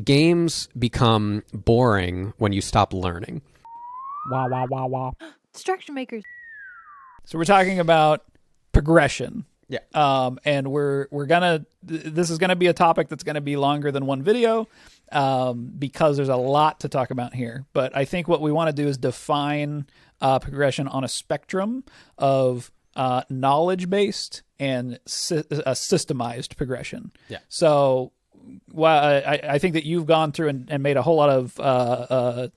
games become boring when you stop learning. Wah, wah, wah, wah. Distraction makers. So we're talking about progression. Yeah. And this is gonna be a topic that's gonna be longer than one video, because there's a lot to talk about here. But I think what we want to do is define progression on a spectrum of knowledge-based and systemized progression. Yeah. So, I think that you've gone through and made a whole lot of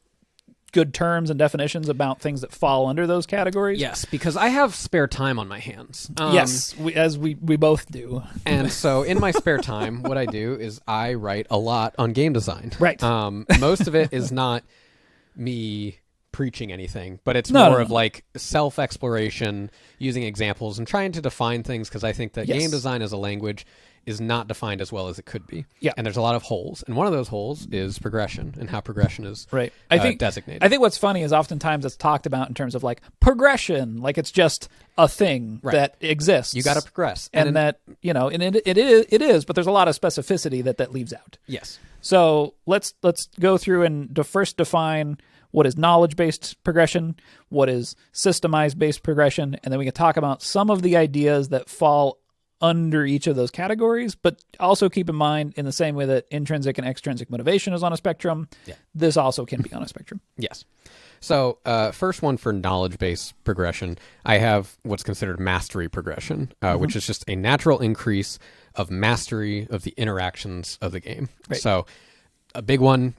good terms and definitions about things that fall under those categories. Yes, because I have spare time on my hands. Yes, we both do. And so in my spare time, what I do is I write a lot on game design. Right. Most of it is not me preaching anything, but it's more of like self-exploration, using examples and trying to define things, because I think that game design as a language is not defined as well as it could be. Yeah. And there's a lot of holes. And one of those holes is progression and how progression is designated. I think what's funny is oftentimes it's talked about in terms of like progression, like it's just a thing that exists. You got to progress. And that, it is, but there's a lot of specificity that leaves out. Yes. So let's go through and first define what is knowledge-based progression, what is systemized-based progression, and then we can talk about some of the ideas that fall under each of those categories, but also keep in mind, in the same way that intrinsic and extrinsic motivation is on a spectrum, this also can be on a spectrum. Yes. So first one for knowledge-based progression, I have what's considered mastery progression, which is just a natural increase of mastery of the interactions of the game. Right. So a big one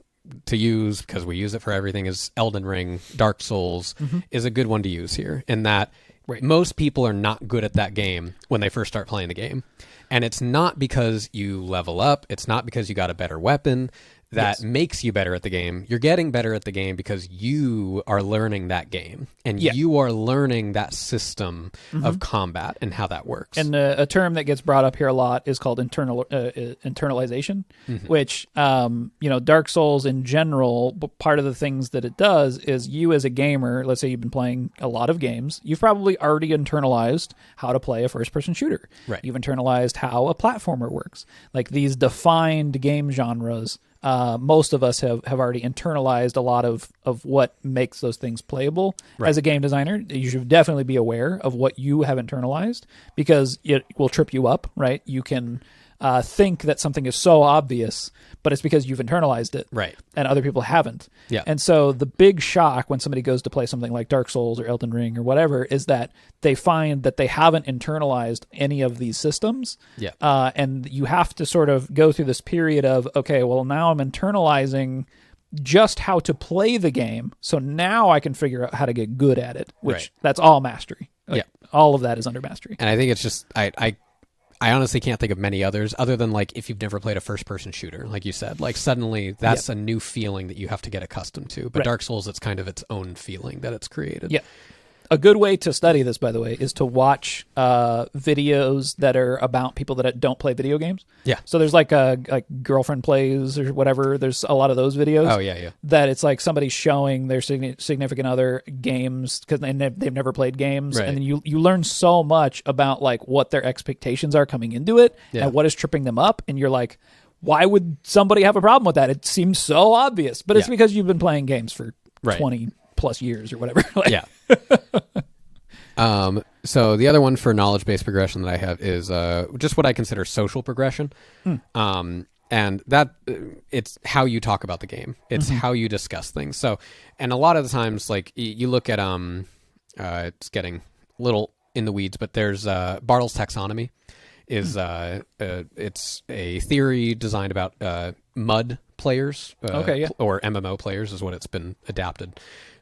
to use, because we use it for everything, is Elden Ring. Dark Souls is a good one to use here, in that most people are not good at that game when they first start playing the game. And it's not because you level up, it's not because you got a better weapon that makes you better at the game. You're getting better at the game because you are learning that game, and you are learning that system of combat and how that works. And a term that gets brought up here a lot is called internalization, which, Dark Souls in general, part of the things that it does is, you as a gamer, let's say you've been playing a lot of games, you've probably already internalized how to play a first-person shooter. Right. You've internalized how a platformer works. Like these defined game genres, most of us have already internalized a lot of what makes those things playable. Right. As a game designer, you should definitely be aware of what you have internalized, because it will trip you up, right? You can think that something is so obvious, but it's because you've internalized it, right? And other people haven't. Yeah. And so the big shock when somebody goes to play something like Dark Souls or Elden Ring or whatever is that they find that they haven't internalized any of these systems. Yeah. And you have to sort of go through this period of, okay, well, now I'm internalizing just how to play the game, so now I can figure out how to get good at it, which that's all mastery. Like, all of that is under mastery. And I think it's just, I honestly can't think of many others other than, like, if you've never played a first-person shooter, like you said, like suddenly that's a new feeling that you have to get accustomed to. But Dark Souls, it's kind of its own feeling that it's created. Yeah. A good way to study this, by the way, is to watch videos that are about people that don't play video games. Yeah. So there's like Girlfriend Plays or whatever. There's a lot of those videos. Oh, yeah. That it's like somebody showing their significant other games because they've never played games. Right. And then you learn so much about like what their expectations are coming into it and what is tripping them up. And you're like, why would somebody have a problem with that? It seems so obvious. But it's because you've been playing games for 20 plus years or whatever. Yeah. So the other one for knowledge-based progression that I have is just what I consider social progression. And that it's how you talk about the game. It's how you discuss things. So, and a lot of the times, like you look at, it's getting a little in the weeds, but there's Bartle's taxonomy is it's a theory designed about MUD players, or MMO players is what it's been adapted.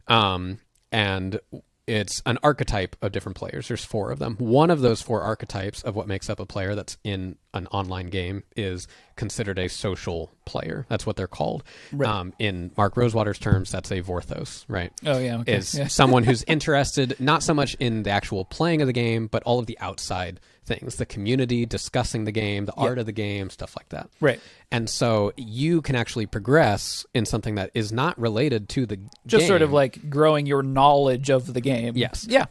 And it's an archetype of different players. There's 4 of them. One of those 4 archetypes of what makes up a player that's in an online game is considered a social player. That's what they're called. Right. In Mark Rosewater's terms, that's a Vorthos, right? Oh, yeah. Okay. Is someone who's interested not so much in the actual playing of the game, but all of the outside things, the community, discussing the game, the art of the game, stuff like that. Right. And so you can actually progress in something that is not related to the Just game. sort of like growing your knowledge of the game. Yes. Yeah.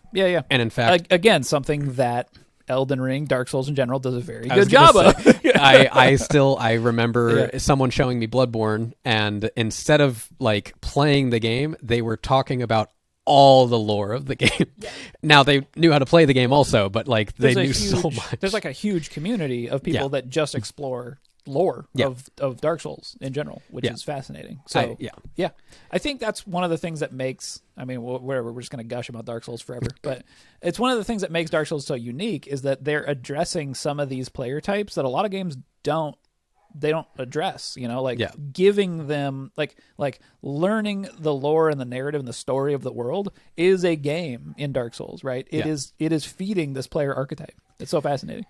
And in fact... Again, something that Elden Ring, Dark Souls in general does a very I was good job gonna of. say, I remember someone showing me Bloodborne, and instead of like playing the game, they were talking about all the lore of the game. Yeah. Now they knew how to play the game also, but like they knew so much. There's like a huge community of people that just explore lore of Dark Souls in general, which is fascinating. So I think that's one of the things that makes, I mean, whatever, we're just going to gush about Dark Souls forever, but it's one of the things that makes Dark Souls so unique is that they're addressing some of these player types that a lot of games don't address, giving them like learning the lore and the narrative and the story of the world is a game in Dark Souls, right? It is feeding this player archetype. It's so fascinating.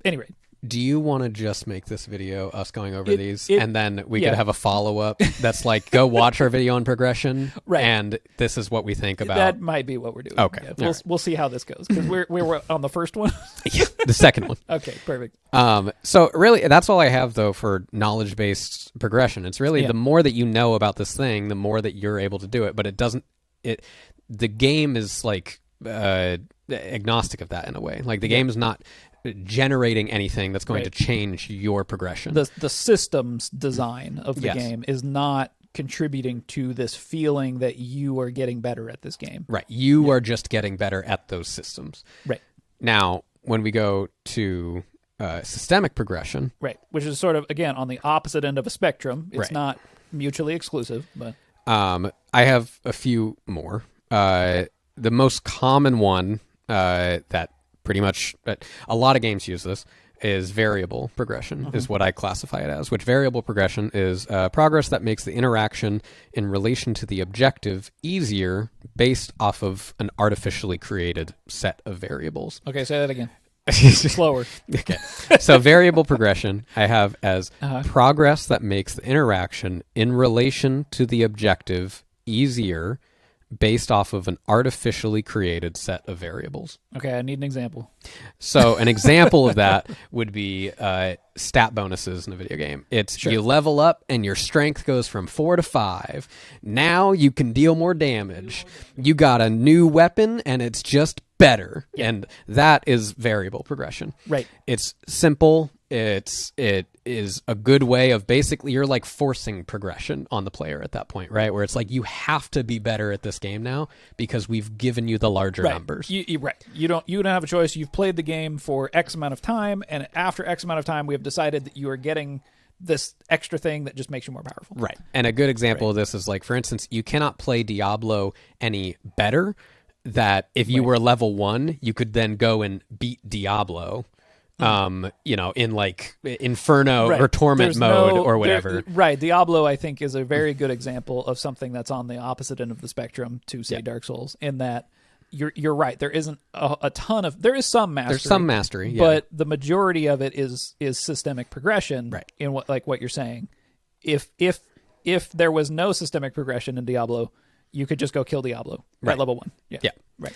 Anyway, do you want to just make this video us going over these, and then we could have a follow-up that's like, go watch our video on progression, right? And this is what we think about. That might be what we're doing. Okay, we'll see how this goes, because we were on the first one. Yeah, the second one. Okay, perfect. So really, that's all I have though for knowledge-based progression. It's really the more that you know about this thing, the more that you're able to do it. But the game is like agnostic of that in a way. Like the game is not generating anything that's going to change your progression. The systems design of the game is not contributing to this feeling that you are getting better at this game. Right. You are just getting better at those systems. Right. Now, when we go to systemic progression. Right. Which is sort of, again, on the opposite end of a spectrum. It's not mutually exclusive, but... I have a few more. The most common one that pretty much a lot of games use this is variable progression, is what I classify it as, which variable progression is progress that makes the interaction in relation to the objective easier based off of an artificially created set of variables. Okay, say that again. Slower. Okay. So variable progression I have as progress that makes the interaction in relation to the objective easier based off of an artificially created set of variables. Okay, I need an example. So an example of that would be stat bonuses in a video game. It's you level up and your strength goes from 4 to 5. Now you can deal more damage. You got a new weapon and it's just better. Yeah. And that is variable progression. Right. It's simple. It is a good way of basically you're like forcing progression on the player at that point, right? Where it's like you have to be better at this game now because we've given you the larger numbers. Right. You don't have a choice. You've played the game for X amount of time, and after X amount of time, we have decided that you are getting this extra thing that just makes you more powerful. Right. And a good example of this is like, for instance, you cannot play Diablo any better. That if you were level 1, you could then go and beat Diablo. In like Inferno or Torment mode or whatever. Right. Diablo, I think, is a very good example of something that's on the opposite end of the spectrum to, say, Dark Souls, in that you're right. There isn't a ton of... There is some mastery. There's some mastery, but the majority of it is systemic progression in what you're saying. If there was no systemic progression in Diablo, you could just go kill Diablo at level 1. Yeah. Right.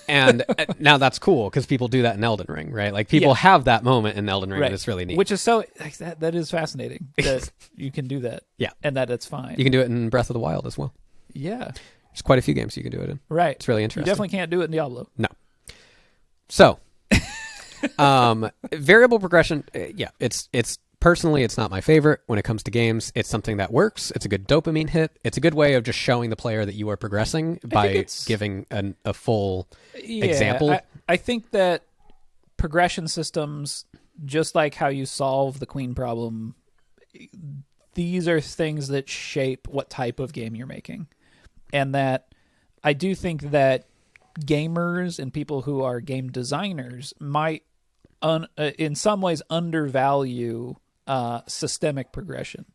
And now that's cool because people do that in Elden Ring, right? Like people have that moment in Elden Ring and it's really neat. Which is so, like, that is fascinating that you can do that. Yeah. And that it's fine. You can do it in Breath of the Wild as well. Yeah. There's quite a few games you can do it in. Right. It's really interesting. You definitely can't do it in Diablo. No. So, variable progression, it's personally, it's not my favorite when it comes to games. It's something that works. It's a good dopamine hit. It's a good way of just showing the player that you are progressing by giving a full example. I think that progression systems, just like how you solve the queen problem, these are things that shape what type of game you're making. And that I do think that gamers and people who are game designers might, in some ways, undervalue systemic progression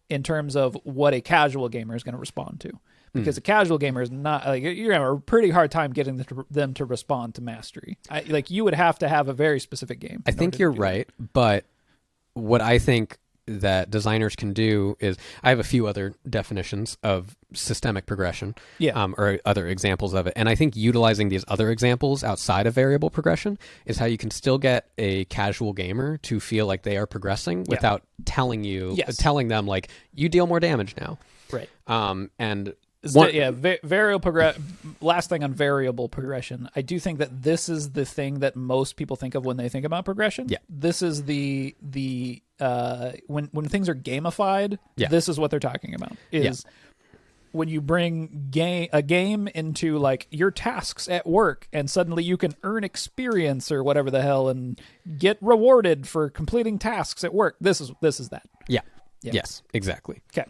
in terms of what a casual gamer is going to respond to, because a casual gamer is not like, you're gonna have a pretty hard time getting them to respond to mastery. You would have to have a very specific game. I think you're right, but what I think that designers can do is, I have a few other definitions of systemic progression, or other examples of it, and I think utilizing these other examples outside of variable progression is how you can still get a casual gamer to feel like they are progressing without telling them like, you deal more damage now, right? And Last thing on variable progression, I do think that this is the thing that most people think of when they think about progression. Yeah. This is the when things are gamified. Yeah. This is what they're talking about. Is when you bring a game into like your tasks at work, and suddenly you can earn experience or whatever the hell and get rewarded for completing tasks at work. This is that. Yeah. Yes, exactly. Okay.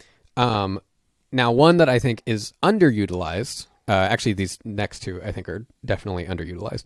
Now, one that I think is underutilized, actually these next two I think are definitely underutilized,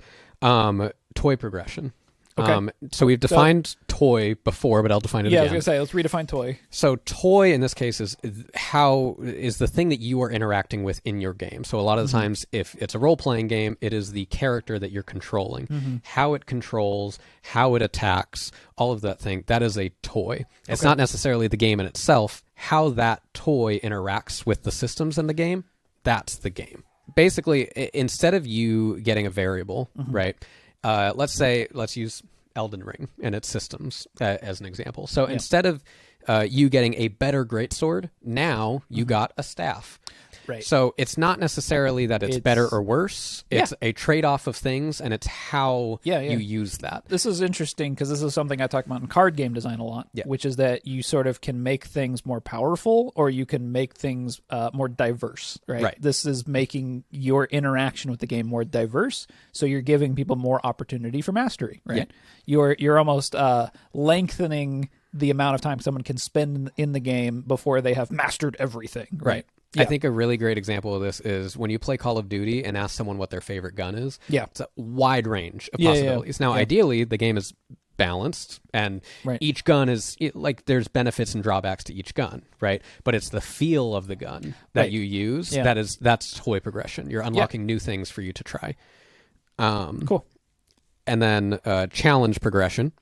toy progression. Okay. So we've defined toy before, but I'll define it again. I was going to say, let's redefine toy. So toy in this case is the thing that you are interacting with in your game. So a lot of the times, if it's a role-playing game, it is the character that you're controlling. How it controls, how it attacks, all of that thing, that is a toy. It's not necessarily the game in itself. How that toy interacts with the systems in the game, that's the game. Basically, instead of you getting a variable, right? Let's use Elden Ring and its systems as an example. So instead of you getting a better greatsword, now you got a staff. Right. So it's not necessarily that it's better or worse. It's a trade-off of things, and it's how you use that. This is interesting because this is something I talk about in card game design a lot, which is that you sort of can make things more powerful, or you can make things more diverse, right? This is making your interaction with the game more diverse, so you're giving people more opportunity for mastery, right? You're almost lengthening the amount of time someone can spend in the game before they have mastered everything, right? I think a really great example of this is when you play Call of Duty and ask someone what their favorite gun is. It's a wide range of possibilities. Now, ideally, the game is balanced, and each gun is like there's benefits and drawbacks to each gun, right? But it's the feel of the gun that you use that's toy progression. You're unlocking new things for you to try. Cool. And then challenge progression.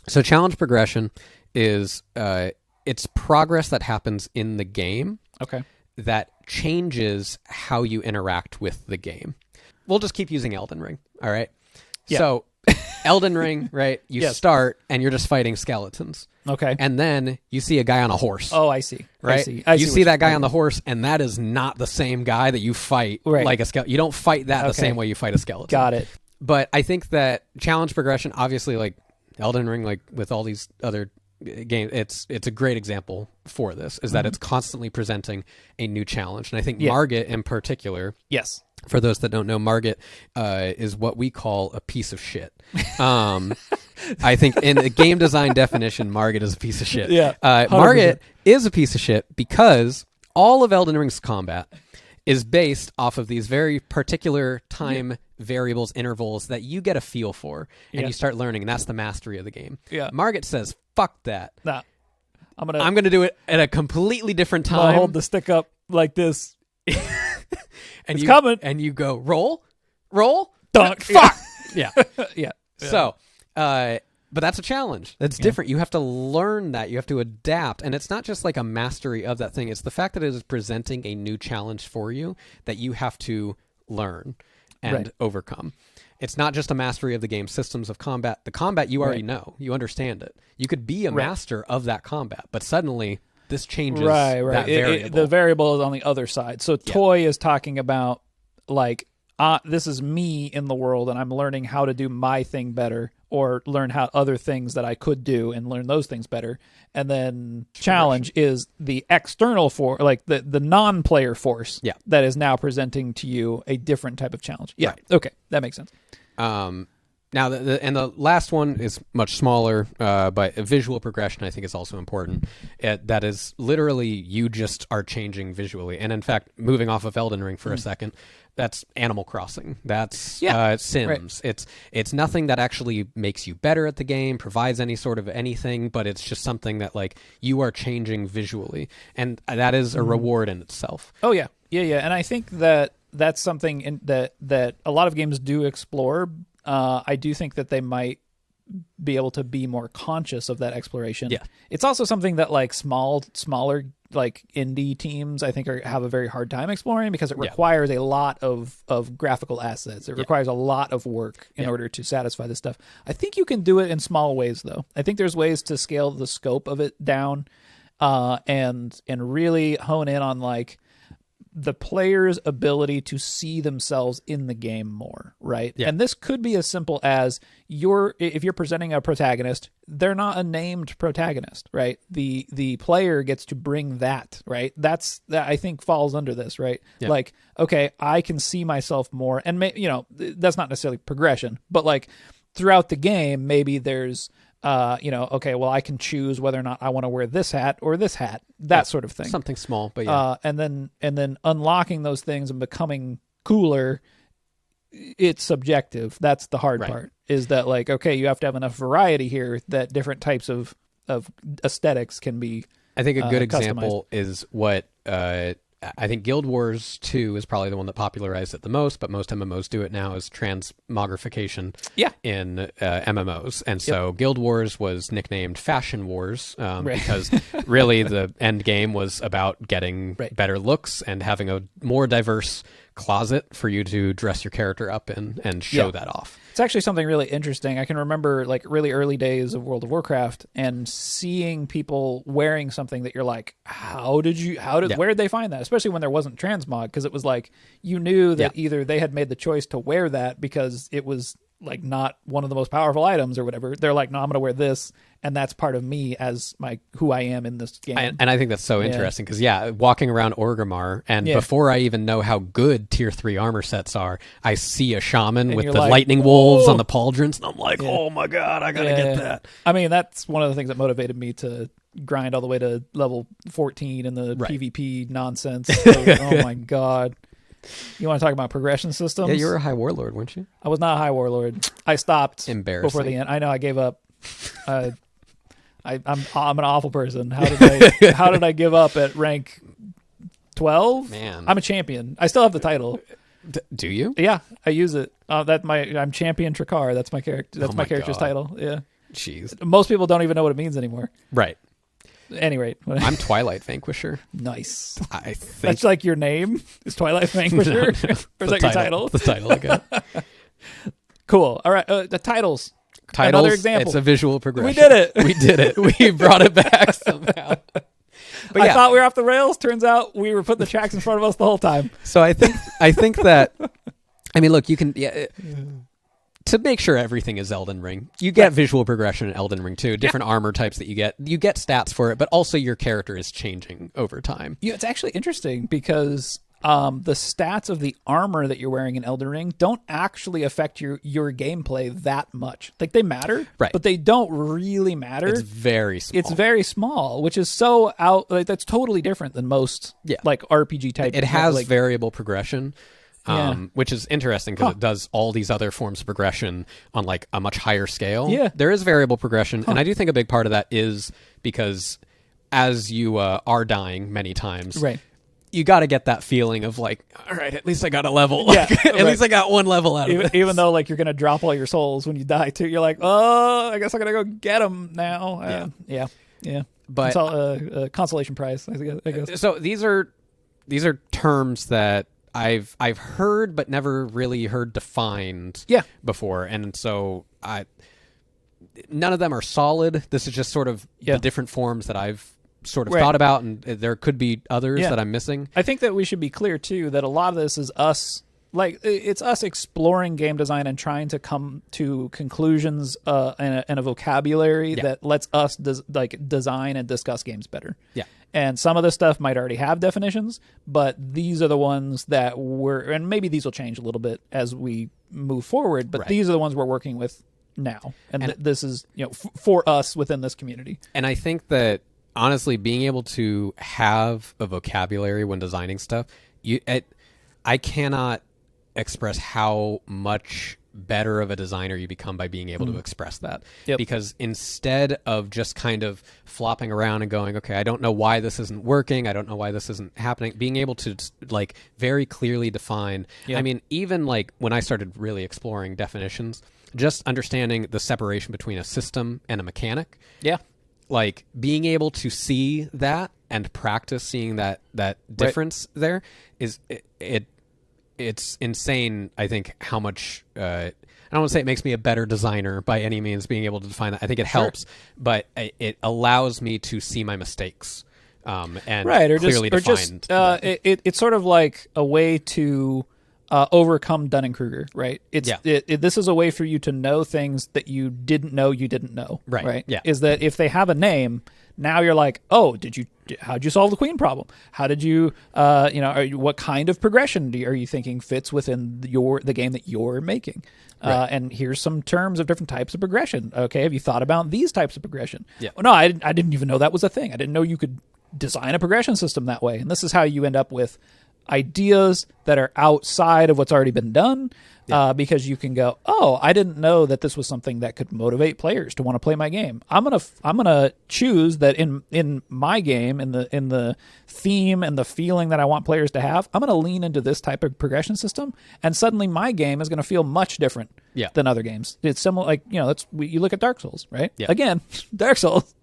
So challenge progression is it's progress that happens in the game. Okay. That changes how you interact with the game. We'll just keep using Elden Ring, all right? Yeah. So, Elden Ring, right? You start, and you're just fighting skeletons. Okay. And then you see a guy on a horse. Oh, I see. Right? You see that guy on the horse, and that is not the same guy that you fight like a skeleton. You don't fight that the same way you fight a skeleton. Got it. But I think that challenge progression, obviously, like Elden Ring, like with all these other game, it's a great example for this, is that it's constantly presenting a new challenge. And I think Margit in particular, for those that don't know, Margit is what we call a piece of shit. I think in the game design definition, Margit is a piece of shit. Margit is a piece of shit because all of Elden Ring's combat is based off of these very particular time variables, intervals that you get a feel for, and you start learning, and that's the mastery of the game. Margit says, fuck that. Nah, I'm gonna do it at a completely different time. I'll hold the stick up like this. And it's coming. And you go, roll, dunk, fuck. Yeah. So, but that's a challenge. That's different. You have to learn that. You have to adapt. And it's not just like a mastery of that thing. It's the fact that it is presenting a new challenge for you that you have to learn and overcome. It's not just a mastery of the game systems of combat. The combat you already know. You understand it. You could be a master of that combat, but suddenly this changes that variable. The variable is on the other side. So toy is talking about like, this is me in the world, and I'm learning how to do my thing better, or learn how other things that I could do and learn those things better. And then challenge is the external force, like the non-player force that is now presenting to you a different type of challenge. Okay, that makes sense. Now, the last one is much smaller, but visual progression I think is also important. That is literally you just are changing visually. And in fact, moving off of Elden Ring for a second, that's Animal Crossing. That's Sims. It's nothing that actually makes you better at the game, provides any sort of anything, but it's just something that like you are changing visually, and that is a reward in itself. Oh yeah. And I think that that's something that a lot of games do explore. I do think that they might be able to be more conscious of that exploration. It's also something that like smaller like indie teams I think have a very hard time exploring, because it requires a lot of graphical assets. It requires a lot of work in order to satisfy this stuff. I think you can do it in small ways though. I think there's ways to scale the scope of it down and really hone in on like the player's ability to see themselves in the game more, right? Yeah. And this could be as simple as if you're presenting a protagonist, they're not a named protagonist, right? The player gets to bring that, right? That I think falls under this, right? Yeah. Like, okay, I can see myself more, and that's not necessarily progression, but like throughout the game, maybe there's okay, well, I can choose whether or not I want to wear this hat or this hat, that sort of thing. Something small, but yeah. And then unlocking those things and becoming cooler, it's subjective. That's the hard part, is that like, okay, you have to have enough variety here that different types of aesthetics can be I think a good customized. example is what I think Guild Wars 2 is probably the one that popularized it the most, but most MMOs do it now, is transmogrification in MMOs. And so Guild Wars was nicknamed Fashion Wars because really the end game was about getting better looks and having a more diverse closet for you to dress your character up in and show that off. It's actually something really interesting. I can remember like really early days of World of Warcraft and seeing people wearing something that you're like, where did they find that? Especially when there wasn't transmog, because it was like, you knew that either they had made the choice to wear that because it was like not one of the most powerful items or whatever. They're like, no, I'm going to wear this, and that's part of me as who I am in this game. And I think that's so interesting because, walking around Orgrimmar, and before I even know how good tier 3 armor sets are, I see a shaman And with you're the like, lightning wolves on the pauldrons, and I'm like, oh my god, I gotta get that. I mean, that's one of the things that motivated me to grind all the way to level 14 in the PvP nonsense. Oh my god. You want to talk about progression systems? Yeah, you were a high warlord, weren't you? I was not a high warlord. I stopped Embarrassing. before the end. I know, I gave up. I'm an awful person. How did I give up at rank 12? Man, I'm a champion. I still have the title. Do you? Yeah, I use it. I'm champion Trakar. That's my character. That's my character's title. Yeah. Jeez. Most people don't even know what it means anymore. Right. At any rate, I'm Twilight Vanquisher. Nice. I think That's like your name is Twilight Vanquisher. Or is that your title? The title again. Cool. All right. The titles. Titles. Another example. It's a visual progression. We did it. We did it. We brought it back somehow. But I thought we were off the rails. Turns out we were putting the tracks in front of us the whole time. So I think that, I mean, look, you can, to make sure everything is Elden Ring, you get visual progression in Elden Ring too, different armor types that you get stats for it, but also your character is changing over time. Yeah, it's actually interesting because the stats of the armor that you're wearing in Elden Ring don't actually affect your gameplay that much. Like, they matter, but they don't really matter. It's very small. It's very small, which is so that's totally different than most like RPG type. It has variable progression. Which is interesting because it does all these other forms of progression on like a much higher scale. Yeah. There is variable progression. And I do think a big part of that is because as you are dying many times, you got to get that feeling of like, all right, at least I got a level. At least I got one level out of it. Even though like you're going to drop all your souls when you die too. You're like, oh, I guess I got to go get them now. Yeah. But it's all a consolation prize, I guess. So these are terms that I've heard but never really heard defined before, and so none of them are solid. This is just sort of the different forms that I've sort of thought about, and there could be others that I'm missing. I think that we should be clear too that a lot of this is us. Like, it's us exploring game design and trying to come to conclusions and a vocabulary that lets us design and discuss games better. Yeah. And some of this stuff might already have definitions, but these are the ones that and maybe these will change a little bit as we move forward, but these are the ones we're working with now. And this is, for us within this community. And I think that, honestly, being able to have a vocabulary when designing stuff, I cannot express how much better of a designer you become by being able to express that. Because instead of just kind of flopping around and going, okay, I don't know why this isn't working, I don't know why this isn't happening, being able to like very clearly define. I mean, even like when I started really exploring definitions, just understanding the separation between a system and a mechanic. Like being able to see that and practice seeing that difference there is it's insane, I think, how much I don't want to say it makes me a better designer by any means, being able to define that. I think it helps, but it allows me to see my mistakes and right, or clearly defined. It's sort of like a way to overcome Dunning-Kruger, right? This is a way for you to know things that you didn't know, right? Yeah. Is that if they have a name, now you're like, oh, how'd you solve the queen problem? How did you, what kind of progression are you thinking fits within the game that you're making? Right. And here's some terms of different types of progression. Okay, have you thought about these types of progression? Yeah. Well, no, I didn't even know that was a thing. I didn't know you could design a progression system that way. And this is how you end up with ideas that are outside of what's already been done, because you can go, oh, I didn't know that this was something that could motivate players to want to play my game. I'm gonna choose that in my game, in the theme and the feeling that I want players to have, I'm gonna lean into this type of progression system, and suddenly my game is gonna feel much different than other games. It's similar, like you look at Dark Souls, right? Yeah. Again, Dark Souls.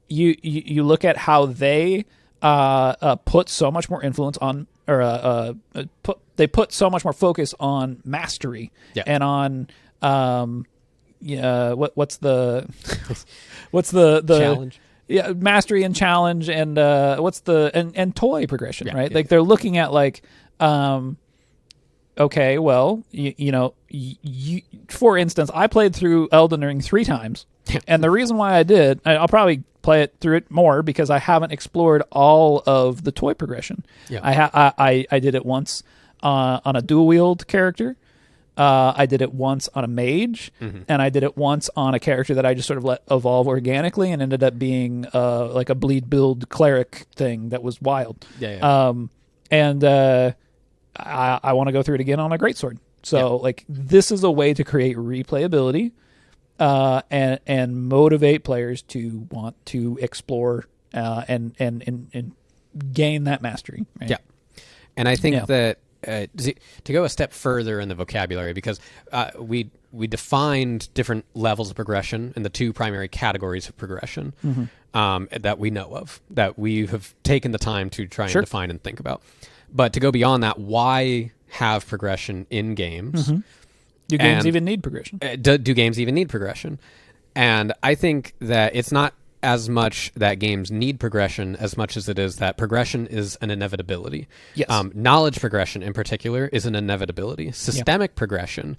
You look at how they put so much more influence on, or they put so much more focus on mastery and on what's the challenge? Yeah, mastery and challenge, and and toy progression, right? Like they're looking at like, okay, well, for instance, I played through Elden Ring 3 times, and the reason why I did, I'll probably play it through it more because I haven't explored all of the toy progression. Yeah. I did it once on a dual wield character. I did it once on a mage, and I did it once on a character that I just sort of let evolve organically and ended up being like a bleed build cleric thing that was wild. I want to go through it again on a greatsword. So like this is a way to create replayability. And motivate players to want to explore and gain that mastery. Right? Yeah, and I think that to go a step further in the vocabulary, because we defined different levels of progression in the 2 primary categories of progression that we know of, that we have taken the time to try and define and think about. But to go beyond that, why have progression in games? Do games even need progression? Do games even need progression? And I think that it's not as much that games need progression as much as it is that progression is an inevitability. Yes. Knowledge progression in particular is an inevitability. Systemic progression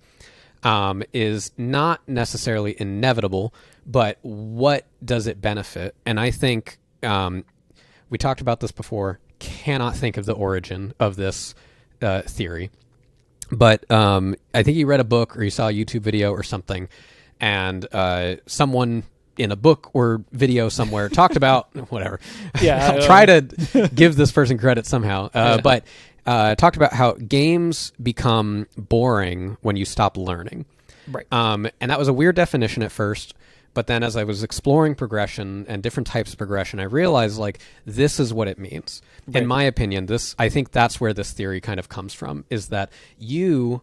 is not necessarily inevitable, but what does it benefit? And I think we talked about this before, cannot think of the origin of this theory. But I think you read a book or you saw a YouTube video or something, and someone in a book or video somewhere talked about whatever. Yeah, I'll try to give this person credit somehow. But talked about how games become boring when you stop learning. Right. And that was a weird definition at first. But then as I was exploring progression and different types of progression, I realized, like, this is what it means. Right. In my opinion, I think that's where this theory kind of comes from, is that you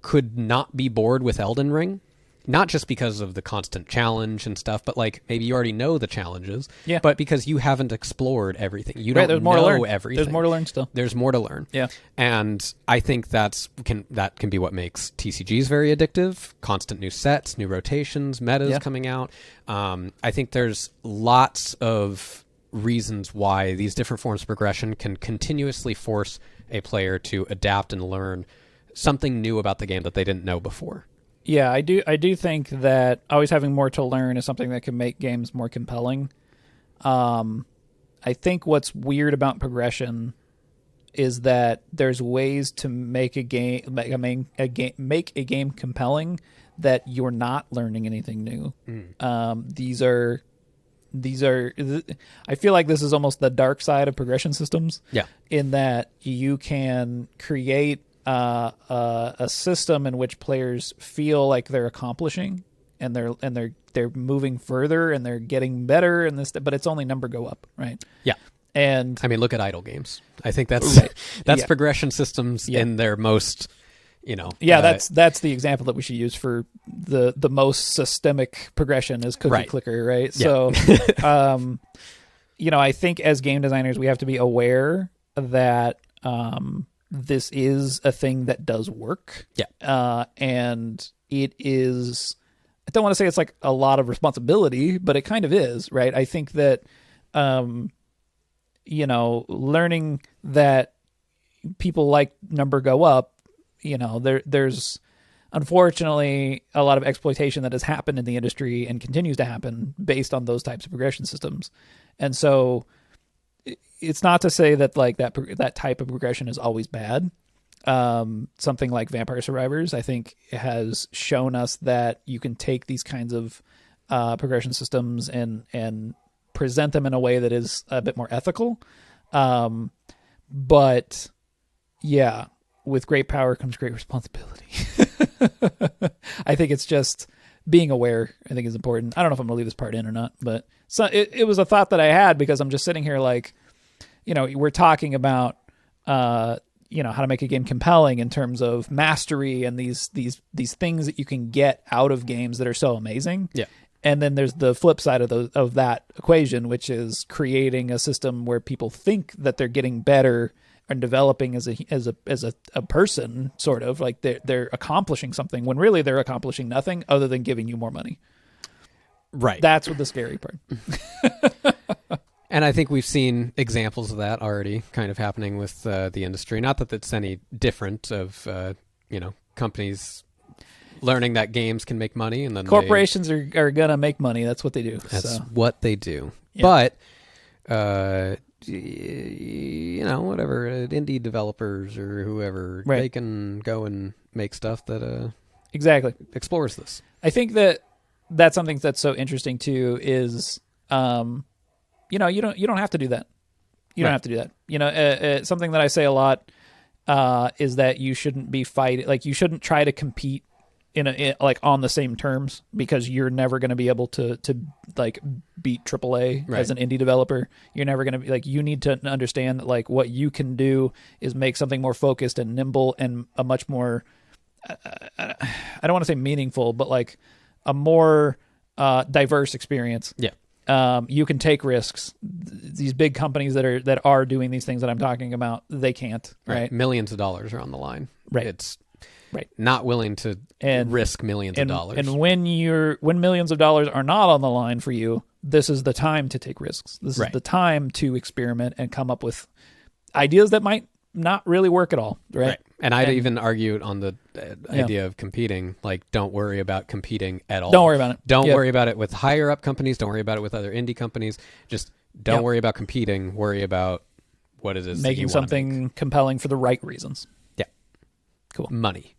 could not be bored with Elden Ring, not just because of the constant challenge and stuff, but like maybe you already know the challenges, but because you haven't explored everything. You don't know everything. There's more to learn still. There's more to learn. Yeah. And I think that can be what makes TCGs very addictive. Constant new sets, new rotations, metas coming out. I think there's lots of reasons why these different forms of progression can continuously force a player to adapt and learn something new about the game that they didn't know before. Yeah, I do think that always having more to learn is something that can make games more compelling. I think what's weird about progression is that there's ways to make a game compelling that you're not learning anything new. These are I feel like this is almost the dark side of progression systems. Yeah. In that you can create a system in which players feel like they're accomplishing and they're moving further and they're getting better and this, but it's only number go up, right? Yeah. And I mean, look at idle games. I think that's progression systems in their most, that's the example that we should use for the most systemic progression is cookie clicker, right? Yeah. So, I think as game designers, we have to be aware that, this is a thing that does work. Yeah. And it is, I don't want to say it's like a lot of responsibility, but it kind of is, right? I think that learning that people like number go up, there's unfortunately a lot of exploitation that has happened in the industry and continues to happen based on those types of progression systems. And so it's not to say that like that type of progression is always bad. Something like Vampire Survivors, I think, has shown us that you can take these kinds of progression systems and present them in a way that is a bit more ethical. But yeah, with great power comes great responsibility. I think it's just being aware, I think, is important. I don't know if I'm going to leave this part in or not, but it was a thought that I had because I'm just sitting here like, we're talking about, how to make a game compelling in terms of mastery and these things that you can get out of games that are so amazing. Yeah. And then there's the flip side of that equation, which is creating a system where people think that they're getting better and developing as a person, sort of like they're accomplishing something when really they're accomplishing nothing other than giving you more money. Right. That's what the scary part. And I think we've seen examples of that already kind of happening with the industry. Not that it's any different of, companies learning that games can make money. And then corporations are going to make money. That's what they do. That's what they do. Yeah. But, whatever, indie developers or whoever, right, they can go and make stuff that exactly explores this. I think that's something that's so interesting too is... you don't have to do that. You don't have to do that. Something that I say a lot is that you shouldn't be fighting. Like you shouldn't try to compete like on the same terms because you're never going to be able to like beat AAA as an indie developer. You're never going to be like. You need to understand that like what you can do is make something more focused and nimble and a much more. I don't want to say meaningful, but like a more diverse experience. Yeah. You can take risks. These big companies that are doing these things that I'm talking about, they can't. Right? Millions of dollars are on the line. Right. It's not willing to risk millions of dollars. And when millions of dollars are not on the line for you, this is the time to take risks. This is the time to experiment and come up with ideas that might not really work at all. Right. And I'd even argue on the idea of competing, like don't worry about competing at all. Don't worry about it. Don't worry about it with higher up companies. Don't worry about it with other indie companies. Just don't worry about competing. Worry about what it is making something compelling for the right reasons. Yeah. Cool. Money.